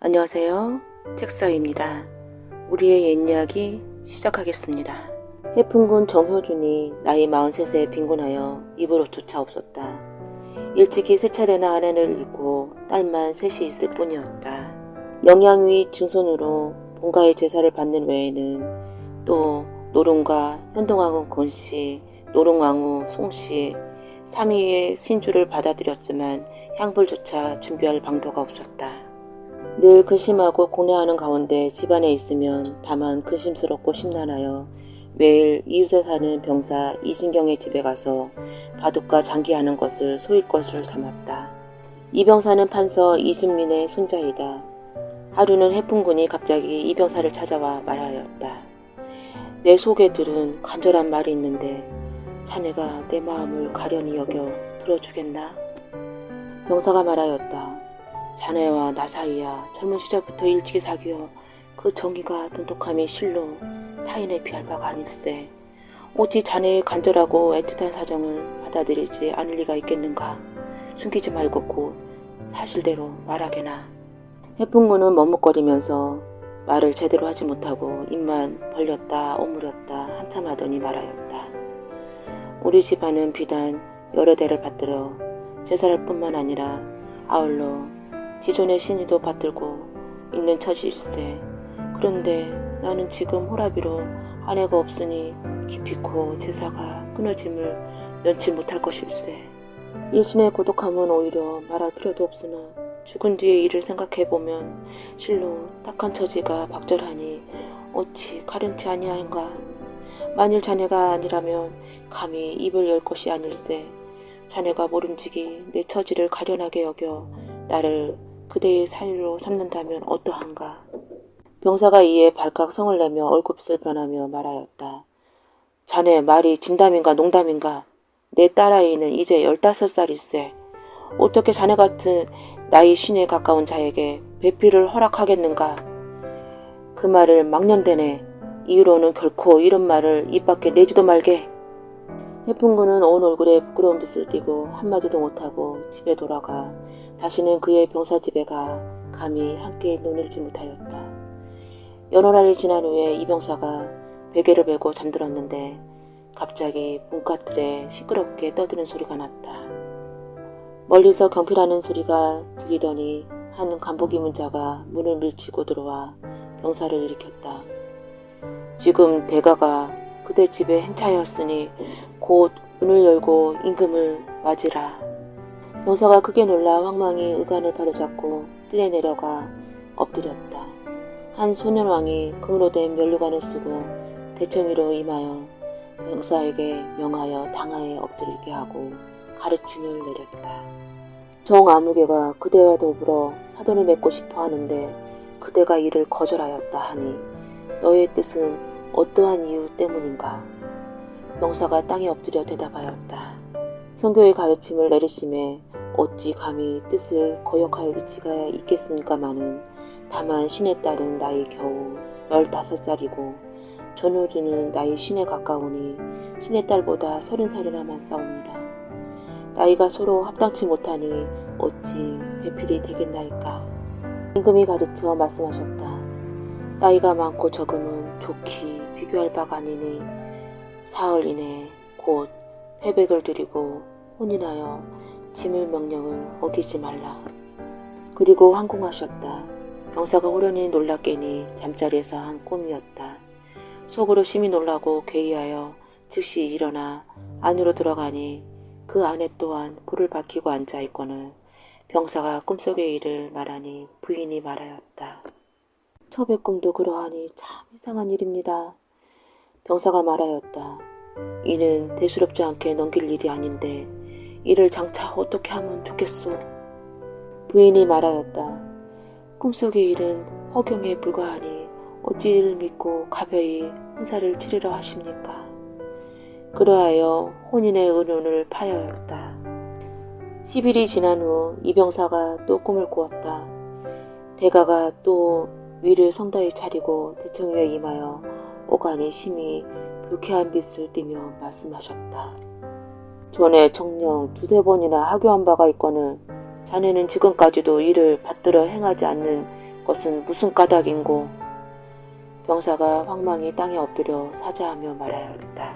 안녕하세요. 책사입니다. 우리의 옛 이야기 시작하겠습니다. 해풍군 정효준이 나이 43세에 빈곤하여 입으로 조차 없었다. 일찍이 세 차례나 아내를 잃고 딸만 셋이 있을 뿐이었다. 영양위 증손으로 본가의 제사를 받는 외에는 또 노롱과 현동왕후 권씨, 노롱왕후 송씨, 상위의 신주를 받아들였지만 향불조차 준비할 방도가 없었다. 늘 근심하고 고뇌하는 가운데 집안에 있으면 다만 근심스럽고 심란하여 매일 이웃에 사는 병사 이진경의 집에 가서 바둑과 장기하는 것을 소일것을 삼았다. 이 병사는 판서 이순민의 손자이다. 하루는 해풍군이 갑자기 이 병사를 찾아와 말하였다. 내 속에 들은 간절한 말이 있는데 자네가 내 마음을 가련히 여겨 들어주겠나? 병사가 말하였다. 자네와 나 사이야 젊은 시절부터 일찍이 사귀어 그 정의가 돈독함이 실로 타인의 피할 바가 아닐세. 어찌 자네의 간절하고 애틋한 사정을 받아들이지 않을 리가 있겠는가. 숨기지 말고 곧 사실대로 말하게나. 해풍군은 머뭇거리면서 말을 제대로 하지 못하고 입만 벌렸다 오므렸다 한참 하더니 말하였다. 우리 집안은 비단 여러 대를 받들어 제사할 뿐만 아니라 아울러 지존의 신의도 받들고 있는 처지일세. 그런데 나는 지금 호라비로 아내가 없으니 기필코 제사가 끊어짐을 면치 못할 것일세. 일신의 고독함은 오히려 말할 필요도 없으나 죽은 뒤의 일을 생각해보면 실로 딱한 처지가 박절하니 어찌 가련치 아니하인가. 만일 자네가 아니라면 감히 입을 열 것이 아닐세. 자네가 모름지기 내 처지를 가련하게 여겨 나를 그대의 사유로 삼는다면 어떠한가. 병사가 이에 발칵 성을 내며 얼굴빛을 변하며 말하였다. 자네 말이 진담인가 농담인가. 내 딸아이는 이제 15살일세. 어떻게 자네 같은 나이 쉰에 가까운 자에게 배필을 허락하겠는가. 그 말을 막년대네. 이후로는 결코 이런 말을 입 밖에 내지도 말게. 해풍군은 온 얼굴에 부끄러운 빛을 띠고 한마디도 못하고 집에 돌아가 다시는 그의 병사집에 가 감히 함께 논일지 못하였다. 여러 날이 지난 후에 이 병사가 베개를 베고 잠들었는데 갑자기 문까틀에 시끄럽게 떠드는 소리가 났다. 멀리서 경필하는 소리가 들리더니 한 간복 입은 자가 문을 밀치고 들어와 병사를 일으켰다. 지금 대가가 그대 집에 행차하였으니 곧 문을 열고 임금을 맞으라. 병사가 크게 놀라 황망히 의관을 바로잡고 뜰에 내려가 엎드렸다. 한 소년왕이 금으로 된 면류관을 쓰고 대청위로 임하여 병사에게 명하여 당하에 엎드리게 하고 가르침을 내렸다. 정 아무개가 그대와 더불어 사돈을 맺고 싶어 하는데 그대가 이를 거절하였다 하니 너의 뜻은 어떠한 이유 때문인가? 병사가 땅에 엎드려 대답하였다. 성교의 가르침을 내리심에 어찌 감히 뜻을 거역할 위치가 있겠습니까마는 다만 신의 딸은 나이 겨우 15살이고 전효주는 나이 신에 가까우니 신의 딸보다 30살이나 많사옵니다. 나이가 서로 합당치 못하니 어찌 배필이 되겠나이까. 임금이 가르쳐 말씀하셨다. 나이가 많고 적음은 좋기 비교할 바가 아니니 사흘 이내 곧 패백을 드리고 혼인하여 짐을 명령을 어기지 말라. 그리고 항공하셨다. 병사가 호련히 놀랍게니 잠자리에서 한 꿈이었다. 속으로 심히 놀라고 괴이하여 즉시 일어나 안으로 들어가니 그 안에 또한 불을 밝히고 앉아있거늘 병사가 꿈속의 일을 말하니 부인이 말하였다. 처배 꿈도 그러하니 참 이상한 일입니다. 병사가 말하였다. 이는 대수롭지 않게 넘길 일이 아닌데 이를 장차 어떻게 하면 좋겠소. 부인이 말하였다. 꿈속의 일은 허경에 불과하니 어찌 이를 믿고 가벼이 혼사를 치르려 하십니까. 그러하여 혼인의 의논을 파하였다. 10일이 지난 후 이 병사가 또 꿈을 꾸었다. 대가가 또 위를 성다히 차리고 대청위에 임하여 오간이 심히 불쾌한 빛을 띠며 말씀하셨다. 전에 정녕 2~3번이나 하교한 바가 있거늘 자네는 지금까지도 이를 받들어 행하지 않는 것은 무슨 까닭인고. 병사가 황망히 땅에 엎드려 사죄하며 말하였다.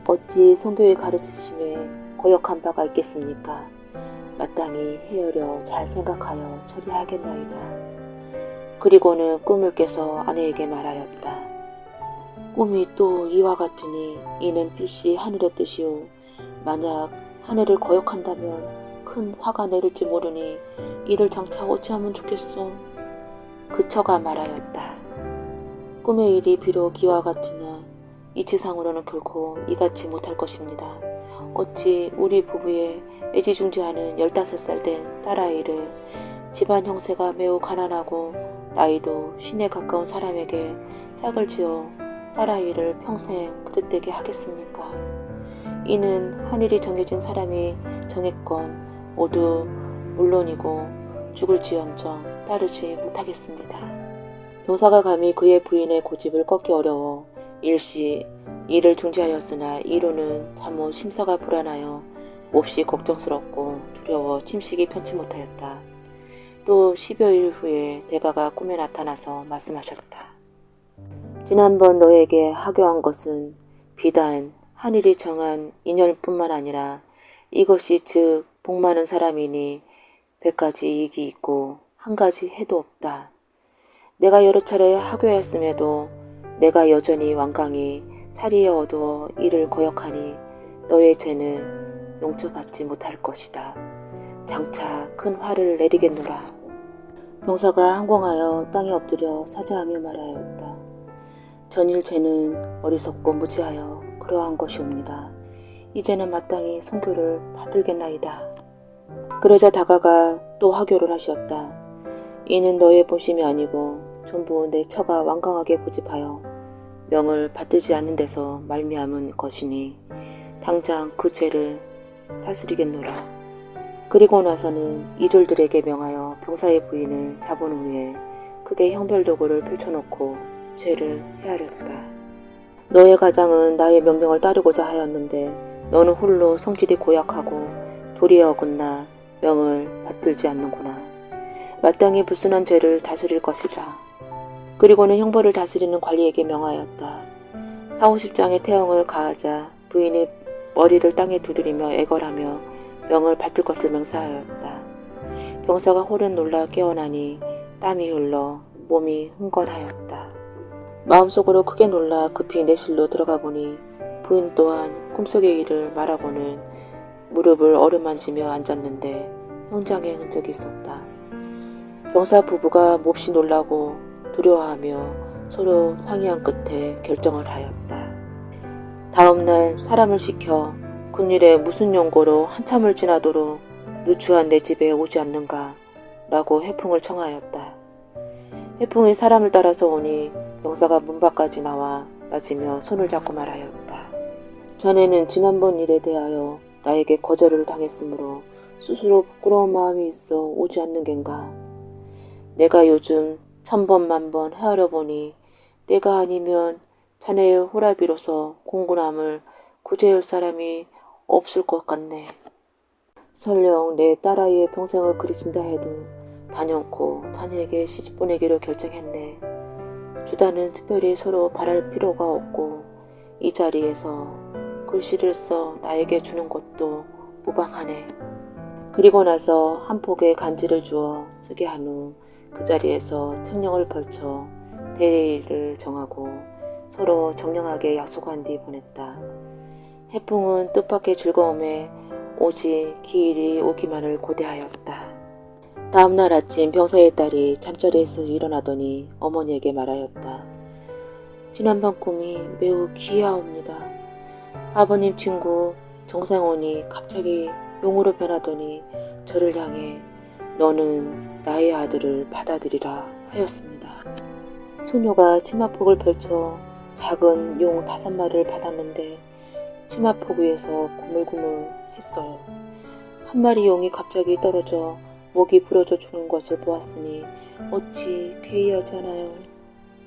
어찌 성교의 가르치심에 거역한 바가 있겠습니까? 마땅히 헤아려 잘 생각하여 처리하겠나이다. 그리고는 꿈을 깨서 아내에게 말하였다. 꿈이 또 이와 같으니 이는 필시 하늘의 뜻이오. 만약 하늘을 거역한다면 큰 화가 내릴지 모르니 이를 장차 어찌하면 좋겠소. 그 처가 말하였다. 꿈의 일이 비록 이와 같으나 이치상으로는 결코 이같이 못할 것입니다. 어찌 우리 부부의 애지중지하는 15살 된 딸아이를 집안 형세가 매우 가난하고 나이도 쉰에 가까운 사람에게 짝을 지어 딸아이를 평생 그릇되게 하겠습니까? 이는 하늘이 정해진 사람이 정했건 모두 물론이고 죽을지언정 따르지 못하겠습니다. 병사가 감히 그의 부인의 고집을 꺾기 어려워 일시 일을 중지하였으나 이로는 참으 심사가 불안하여 몹시 걱정스럽고 두려워 침식이 편치 못하였다. 또 10여일 후에 대가가 꿈에 나타나서 말씀하셨다. 지난번 너에게 하교한 것은 비단 하늘이 정한 인연뿐만 아니라 이것이 즉 복 많은 사람이니 100가지 이익이 있고 한 가지 해도 없다. 내가 여러 차례 하교했음에도 내가 여전히 완강히 사리에 어두어 이를 거역하니 너의 죄는 용서받지 못할 것이다. 장차 큰 화를 내리겠노라. 병사가 항공하여 땅에 엎드려 사죄하며 말하였다. 전일 죄는 어리석고 무지하여 그러한 것이옵니다. 이제는 마땅히 선교를 받들겠나이다. 그러자 다가가 또 하교를 하셨다. 이는 너의 본심이 아니고 전부 내 처가 완강하게 고집하여 명을 받들지 않는 데서 말미암은 것이니 당장 그 죄를 다스리겠노라. 그리고 나서는 이졸들에게 명하여 병사의 부인을 잡은 후에 크게 형별도구를 펼쳐놓고 죄를 헤아렸다. 너의 가장은 나의 명령을 따르고자 하였는데 너는 홀로 성질이 고약하고 도리에 어긋나 명을 받들지 않는구나. 마땅히 불순한 죄를 다스릴 것이라. 그리고는 형벌을 다스리는 관리에게 명하였다. 40-50장의 태형을 가하자 부인이 머리를 땅에 두드리며 애걸하며 명을 받들 것을 맹세하였다. 병사가 홀은 놀라 깨어나니 땀이 흘러 몸이 흥건하였다. 마음속으로 크게 놀라 급히 내실로 들어가 보니 부인 또한 꿈속의 일을 말하고는 무릎을 어루만지며 앉았는데 형장의 흔적이 있었다. 병사 부부가 몹시 놀라고 두려워하며 서로 상의한 끝에 결정을 하였다. 다음날 사람을 시켜 군일에 무슨 용고로 한참을 지나도록 누추한 내 집에 오지 않는가 라고 해풍을 청하였다. 해풍이 사람을 따라서 오니 병사가 문 밖까지 나와 맞으며 손을 잡고 말하였다. 자네는 지난번 일에 대하여 나에게 거절을 당했으므로 스스로 부끄러운 마음이 있어 오지 않는 겐가. 내가 요즘 1000번 만번 헤아려 보니 내가 아니면 자네의 호라비로서 공군함을 구제할 사람이 없을 것 같네. 설령 내 딸아이의 평생을 그리친다 해도 단연코 자네에게 시집 보내기로 결정했네. 주단은 특별히 서로 바랄 필요가 없고 이 자리에서 글씨를 써 나에게 주는 것도 무방하네. 그리고 나서 한 폭의 간지를 주어 쓰게 한 후 그 자리에서 책령을 펼쳐 대리를 정하고 서로 정령하게 약속한 뒤 보냈다. 해풍은 뜻밖의 즐거움에 오직 기일이 오기만을 고대하였다. 다음날 아침 병사의 딸이 잠자리에서 일어나더니 어머니에게 말하였다. 지난밤 꿈이 매우 기이하옵니다. 아버님 친구 정상원이 갑자기 용으로 변하더니 저를 향해 너는 나의 아들을 받아들이라 하였습니다. 소녀가 치마폭을 펼쳐 작은 용 5마리를 받았는데 치마폭 위에서 고물고물 했어요. 한 마리 용이 갑자기 떨어져 목이 부러져 죽는 것을 보았으니 어찌 괴이하지 않아요.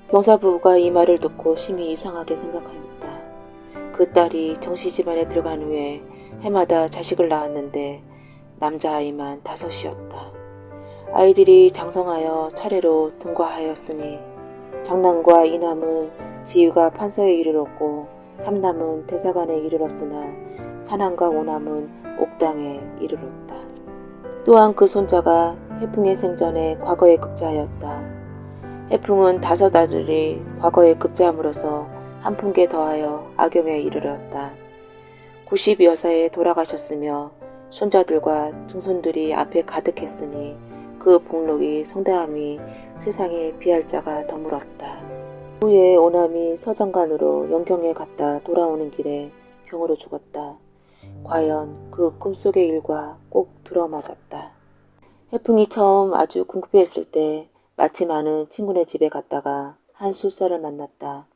병사 부부가 이 말을 듣고 심히 이상하게 생각하였다. 그 딸이 정씨 집안에 들어간 후에 해마다 자식을 낳았는데 남자아이만 5이었다. 아이들이 장성하여 차례로 등과하였으니 장남과 이남은 지휘가 판서에 이르렀고 삼남은 대사관에 이르렀으나 사남과 오남은 옥당에 이르렀다. 또한 그 손자가 해풍의 생전에 과거에 급제하였다. 해풍은 5 아들이 과거에 급제함으로써 한 풍계 더하여 악영에 이르렀다. 90여사에 돌아가셨으며 손자들과 증손들이 앞에 가득했으니 그 복록이 성대함이 세상에 비할 자가 드물었다. 후에 오남이 서장관으로 영경에 갔다 돌아오는 길에 병으로 죽었다. 과연 그 꿈속의 일과 꼭 들어맞았다. 해풍이 처음 아주 궁핍했을 때 마침 아는 친구네 집에 갔다가 한 술사를 만났다.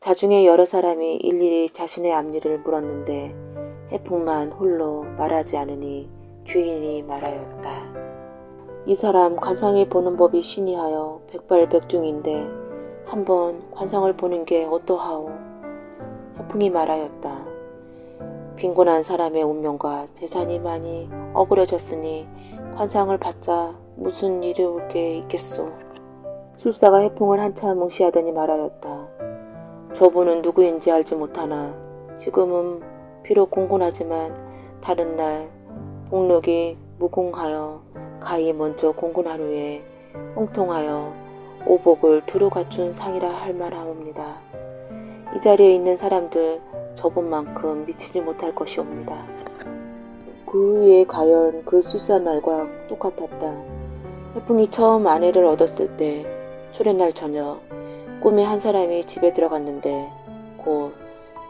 자중에 여러 사람이 일일이 자신의 앞일을 물었는데 해풍만 홀로 말하지 않으니 주인이 말하였다. 이 사람 관상이 보는 법이 신이하여 백발백중인데 한번 관상을 보는 게 어떠하오? 해풍이 말하였다. 빈곤한 사람의 운명과 재산이 많이 어그러졌으니 관상을 받자 무슨 일이 올 게 있겠소. 술사가 해풍을 한참 뭉시하더니 말하였다. 저분은 누구인지 알지 못하나 지금은 비록 공곤하지만 다른 날 복록이 무궁하여 가히 먼저 공곤한 후에 형통하여 오복을 두루 갖춘 상이라 할 만하옵니다. 이 자리에 있는 사람들 저분만큼 미치지 못할 것이옵니다. 그 후에 과연 그 술사 말과 똑같았다. 해풍이 처음 아내를 얻었을 때 초래날 저녁 꿈에 한 사람이 집에 들어갔는데 곧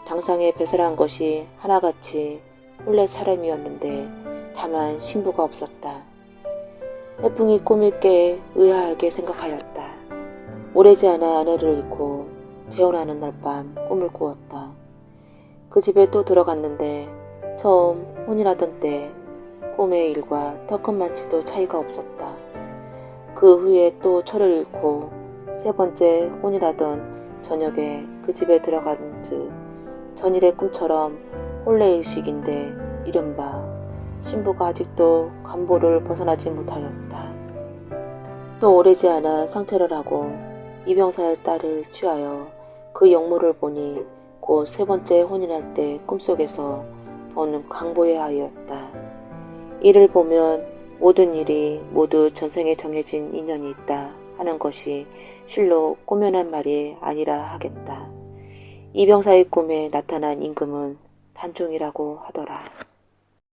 당상에 배설한 것이 하나같이 혼례 차림이었는데 다만 신부가 없었다. 해풍이 꿈을 깨 의아하게 생각하였다. 오래지 않아 아내를 잃고 재혼하는 날 밤 꿈을 꾸었다. 그 집에 또 들어갔는데 처음 혼인하던 때 꿈의 일과 턱끝만치도 차이가 없었다. 그 후에 또 철을 잃고 3번째 혼인하던 저녁에 그 집에 들어간 즉 전일의 꿈처럼 혼례의식인데 이른바 신부가 아직도 관보를 벗어나지 못하였다. 또 오래지 않아 상처를 하고 이병사의 딸을 취하여 그 영모를 보니 곧 3번째 혼인할 때 꿈속에서 보는 강보의 아이였다. 이를 보면 모든 일이 모두 전생에 정해진 인연이 있다 하는 것이 실로 꾸며낸 말이 아니라 하겠다. 이병사의 꿈에 나타난 임금은 단종이라고 하더라.